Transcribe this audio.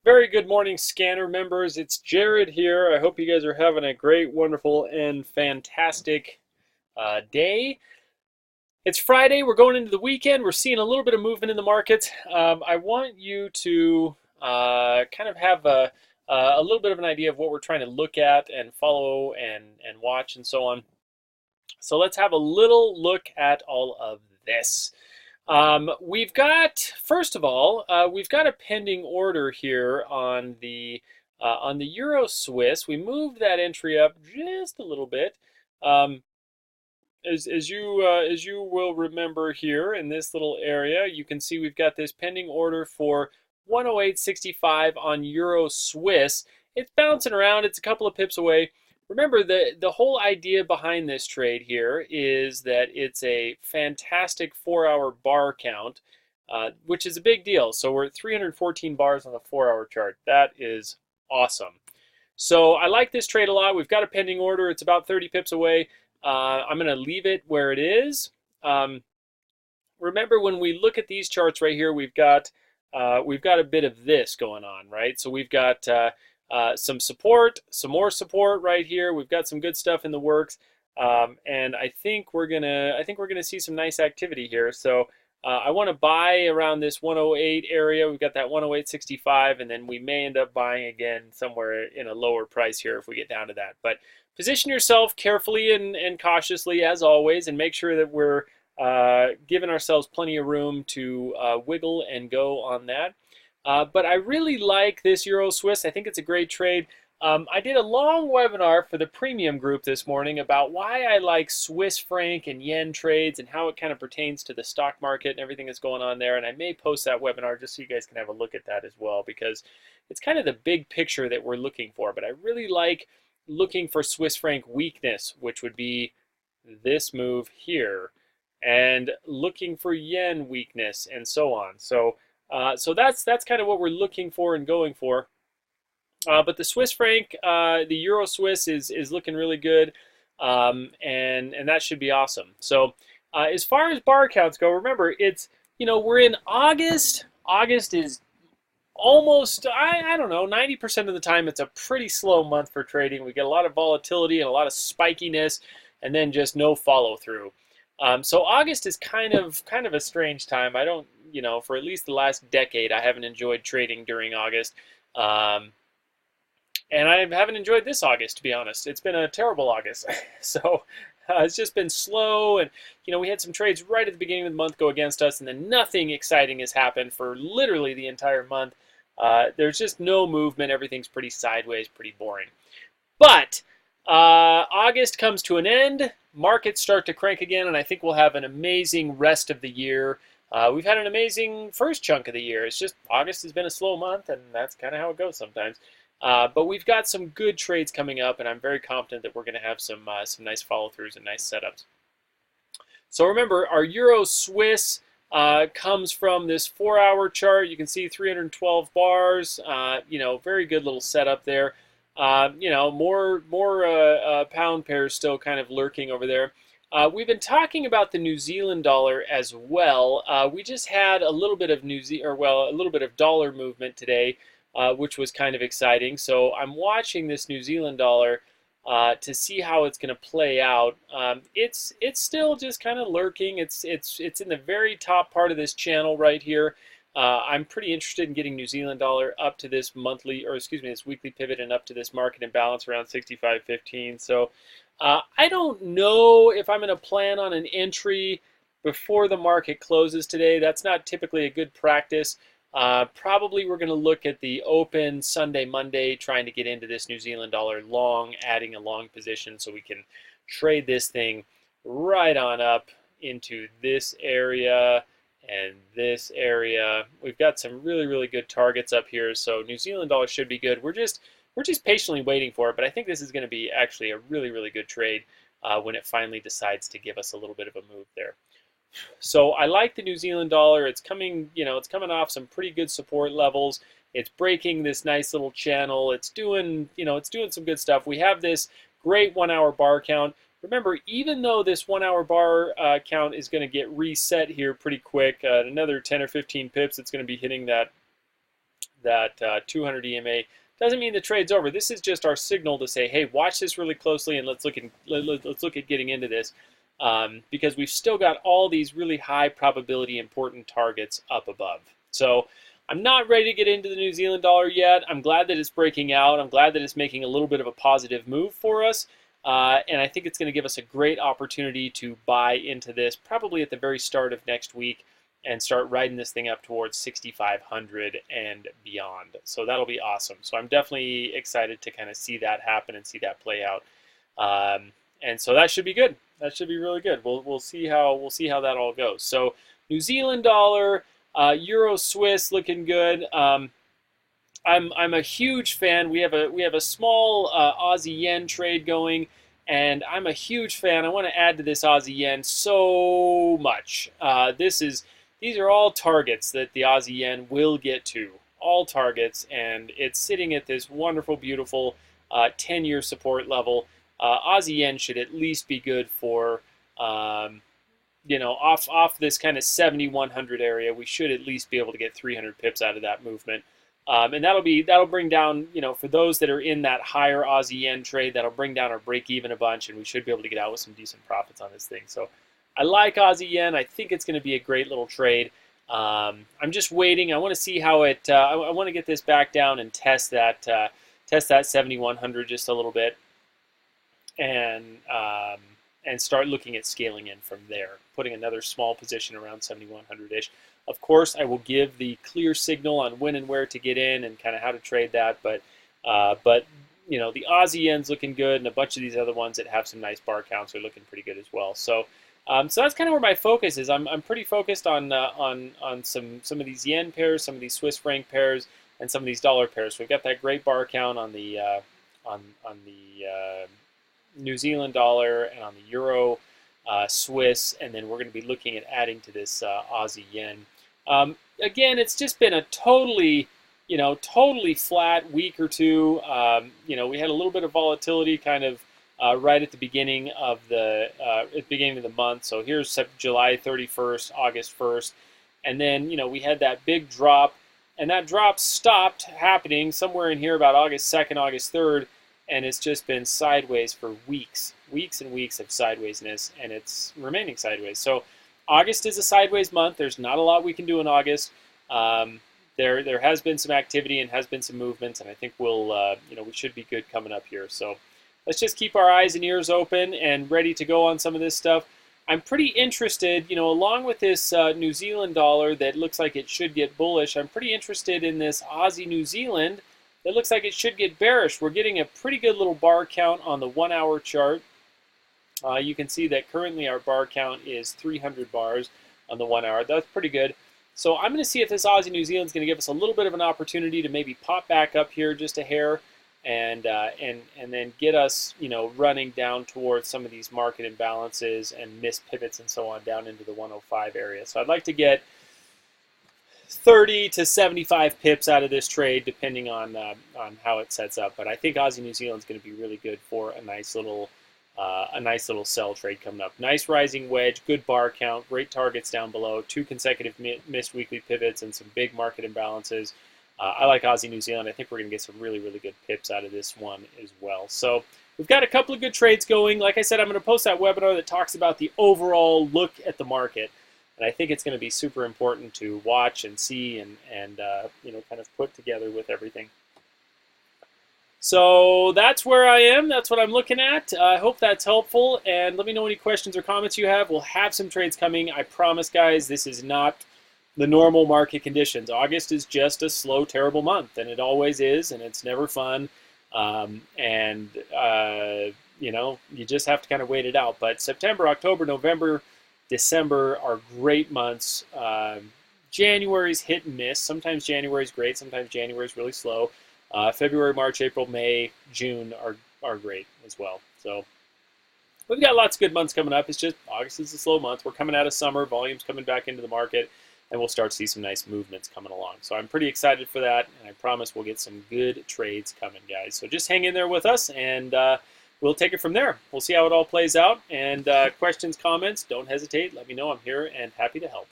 Very good morning, Scanner members. It's Jared here. I hope you guys are having a great, wonderful, and fantastic day. It's Friday. We're going into the weekend. We're seeing a little bit of movement in the markets. I want you to kind of have a little bit of an idea of what we're trying to look at and follow and watch and so on. So let's have a little look at all of this. We've got, first of all, we've got a pending order here on the Euro Swiss. We moved that entry up just a little bit. Um, as you will remember here in this little area, you can see we've got this pending order for 108.65 on Euro Swiss. It's bouncing around. It's a couple of pips away. Remember, the whole idea behind this trade here is that it's a fantastic 4-hour bar count, which is a big deal. So we're at 314 bars on the 4-hour chart. That is awesome. So I like this trade a lot. We've got a pending order. It's about 30 pips away. I'm going to leave it where it is. Remember, when we look at these charts right here, we've got a bit of this going on, right? So we've got some support, some more support right here. We've got some good stuff in the works, and I think we're gonna see some nice activity here. So I want to buy around this 108 area. We've got that 108.65, and then we may end up buying again somewhere in a lower price here if we get down to that. But position yourself carefully and cautiously as always, and make sure that we're giving ourselves plenty of room to wiggle and go on that. But I really like this Euro Swiss. I think it's a great trade. I did a long webinar for the premium group this morning about why I like Swiss franc and yen trades and how it kind of pertains to the stock market and everything that's going on there. And I may post that webinar just so you guys can have a look at that as well, because it's kind of the big picture that we're looking for. But I really like looking for Swiss franc weakness, which would be this move here, and looking for yen weakness and so on. So that's kind of what we're looking for and going for. But the Swiss franc, the Euro Swiss is looking really good, and that should be awesome. So as far as bar counts go, remember we're in August. August is almost, I don't know, 90% of the time it's a pretty slow month for trading. We get a lot of volatility and a lot of spikiness, and then just no follow through. So August is kind of a strange time. I don't, for at least the last decade, I haven't enjoyed trading during August. And I haven't enjoyed this August, to be honest. It's been a terrible August. So it's just been slow, and we had some trades right at the beginning of the month go against us, and then nothing exciting has happened for literally the entire month. There's just no movement. Everything's pretty sideways, pretty boring. But August comes to an end. Markets start to crank again, and I think we'll have an amazing rest of the year. We've had an amazing first chunk of the year. It's just August has been a slow month, and that's kind of how it goes sometimes. But we've got some good trades coming up, and I'm very confident that we're going to have some nice follow-throughs and nice setups. So remember, our Euro Swiss comes from this 4-hour chart. You can see 312 bars. Very good little setup there. More pound pairs still kind of lurking over there. We've been talking about the New Zealand dollar as well. We just had a little bit of a little bit of dollar movement today, which was kind of exciting. So I'm watching this New Zealand dollar to see how it's going to play out. It's still just kind of lurking. It's in the very top part of this channel right here. I'm pretty interested in getting New Zealand dollar up to this this weekly pivot and up to this market imbalance around 65.15. So I don't know if I'm going to plan on an entry before the market closes today. That's not typically a good practice. Probably we're going to look at the open Sunday, Monday, trying to get into this New Zealand dollar long, adding a long position so we can trade this thing right on up into this area and this area. We've got some really, really good targets up here, so New Zealand dollar should be good. We're just patiently waiting for it, but I think this is going to be actually a really, really good trade when it finally decides to give us a little bit of a move there. So I like the New Zealand dollar. It's coming off some pretty good support levels. It's breaking this nice little channel. It's doing some good stuff. We have this great 1-hour bar count. Remember, even though this 1-hour bar count is going to get reset here pretty quick, another 10 or 15 pips, it's going to be hitting that that 200 EMA doesn't mean the trade's over. This is just our signal to say, hey, watch this really closely and let's look at getting into this, because we've still got all these really high probability important targets up above. So I'm not ready to get into the New Zealand dollar yet. I'm glad that it's breaking out. I'm glad that it's making a little bit of a positive move for us. And I think it's going to give us a great opportunity to buy into this probably at the very start of next week and start riding this thing up towards 6,500 and beyond. So that'll be awesome. So I'm definitely excited to kind of see that happen and see that play out. And so that should be good. That should be really good. We'll see how that all goes. So New Zealand dollar, Euro Swiss looking good. I'm a huge fan. We have a small Aussie yen trade going, and I'm a huge fan. I want to add to this Aussie yen so much. These are all targets that the Aussie yen will get to, all targets, and it's sitting at this wonderful, beautiful 10-year support level. Aussie yen should at least be good for, off this kind of 7,100 area. We should at least be able to get 300 pips out of that movement. And that'll bring down, for those that are in that higher Aussie yen trade, that'll bring down our break even a bunch, and we should be able to get out with some decent profits on this thing. So I like Aussie yen. I think it's going to be a great little trade. I'm just waiting. I want to see how it. I want to get this back down and test that 7,100 just a little bit, and start looking at scaling in from there, putting another small position around 7,100-ish. Of course, I will give the clear signal on when and where to get in and kind of how to trade that. But the Aussie yen's looking good, and a bunch of these other ones that have some nice bar counts are looking pretty good as well. So that's kind of where my focus is. I'm pretty focused on some of these yen pairs, some of these Swiss franc pairs, and some of these dollar pairs. So we've got that great bar count on the New Zealand dollar and on the Euro, Swiss, and then we're going to be looking at adding to this Aussie yen. Again, it's just been a totally flat week or two. We had a little bit of volatility kind of right at the beginning of the month. So here's July 31st, August 1st, and then we had that big drop, and that drop stopped happening somewhere in here about August 2nd, August 3rd. And it's just been sideways for weeks and weeks of sidewaysness, and it's remaining sideways. So August is a sideways month. There's not a lot we can do in August. There has been some activity and has been some movements, and I think we should be good coming up here. So let's just keep our eyes and ears open and ready to go on some of this stuff. I'm pretty interested, along with this New Zealand dollar that looks like it should get bullish. I'm pretty interested in this Aussie New Zealand. It looks like it should get bearish. We're getting a pretty good little bar count on the 1 hour chart. You can see that currently our bar count is 300 bars on the 1 hour. That's pretty good. So I'm going to see if this Aussie New Zealand is going to give us a little bit of an opportunity to maybe pop back up here just a hair, and then get us running down towards some of these market imbalances and missed pivots and so on down into the 105 area. So I'd like to get 30 to 75 pips out of this trade, depending on how it sets up. But I think Aussie New Zealand is going to be really good for a nice little sell trade coming up. Nice rising wedge, good bar count, great targets down below, 2 consecutive missed weekly pivots, and some big market imbalances. I like Aussie New Zealand. I think we're going to get some really, really good pips out of this one as well. So we've got a couple of good trades going. Like I said, I'm going to post that webinar that talks about the overall look at the market. And I think it's going to be super important to watch and see and kind of put together with everything. So that's where I am. That's what I'm looking at. I hope that's helpful. And let me know any questions or comments you have. We'll have some trades coming. I promise, guys, this is not the normal market conditions. August is just a slow, terrible month. And it always is. And it's never fun. You just have to kind of wait it out. But September, October, November, December are great months. January's hit and miss. Sometimes January's great. Sometimes January's really slow. February, March, April, May, June are great as well. So we've got lots of good months coming up. It's just August is a slow month. We're coming out of summer. Volume's coming back into the market, and we'll start to see some nice movements coming along. So I'm pretty excited for that, and I promise we'll get some good trades coming, guys. So just hang in there with us, and we'll take it from there. We'll see how it all plays out. And questions, comments, don't hesitate. Let me know. I'm here and happy to help.